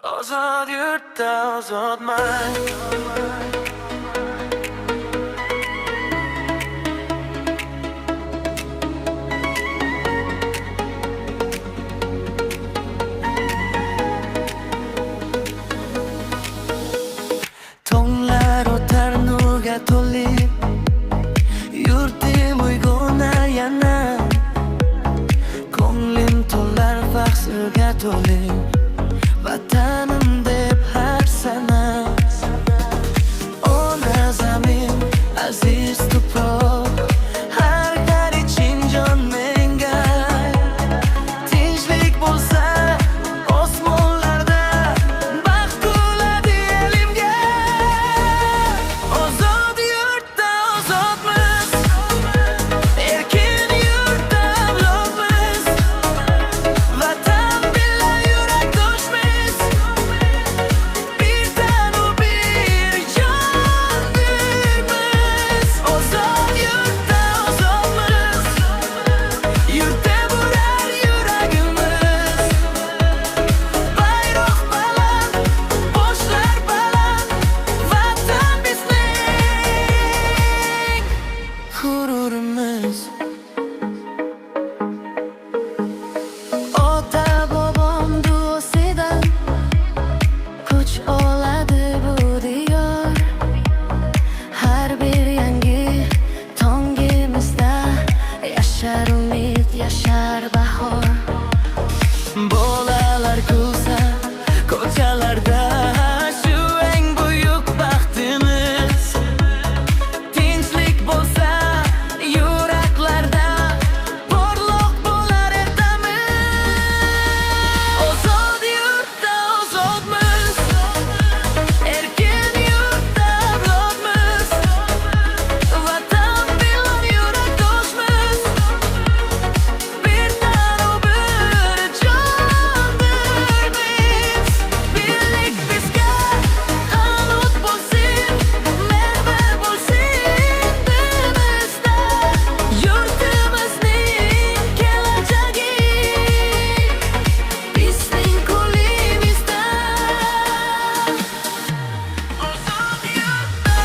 Ozod yurtda ozodman. Tonglar o'tar nurga to'lib, yurtim uyg'onar yana. Ko'nglim to'lar faxrga to'lib, vatanim deb har sana. Ona zamin aziz tuproq, har gar için jon menga. Tinchlik bo'lsa osmonlarda, baxt kuladi elimga. Ozod yurtda ozodmiz, erkin yurtda avlodmiz. Vatan bilan yurakdoshmiz, bir tan u bir jondirmiz. Ozod yurtda ozodmiz, yurtda urar yuragimiz. Bayroq baland, boshlar baland, vatan bizning g'ururimiz. Ota bobom duosidan kuch oladi bu diyor. Har bir yangi tongimizda yashar umid, yashar bahor. Bolalar kulsa ko'chalarda, shu eng buyuk baxtimiz. Tinchlik bo'lsa yuraklarda, porloq bo'lar ertamiz. Ozod yurtda ozodmiz, erkin yurtda avlodmiz. Vatan bilan yurakdoshmiz, bir tan u bir jondirmiz. Birlik bizga qanot bo'lsin, merva bo'lsin dilimizda. Yurtimizning kelajagi bizning qo'limizda. Ozod yurtda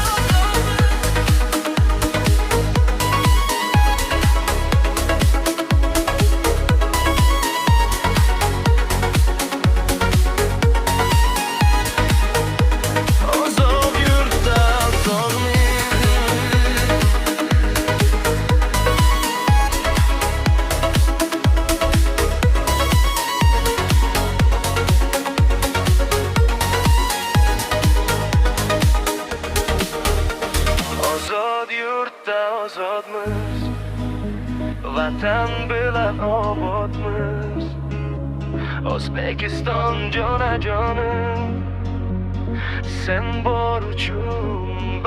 ozod yurtda ozodmiz. Ozod yurtda ozodmiz, vatan bilan obodmiz. O'zbekiston jonajonim, sen bor uchun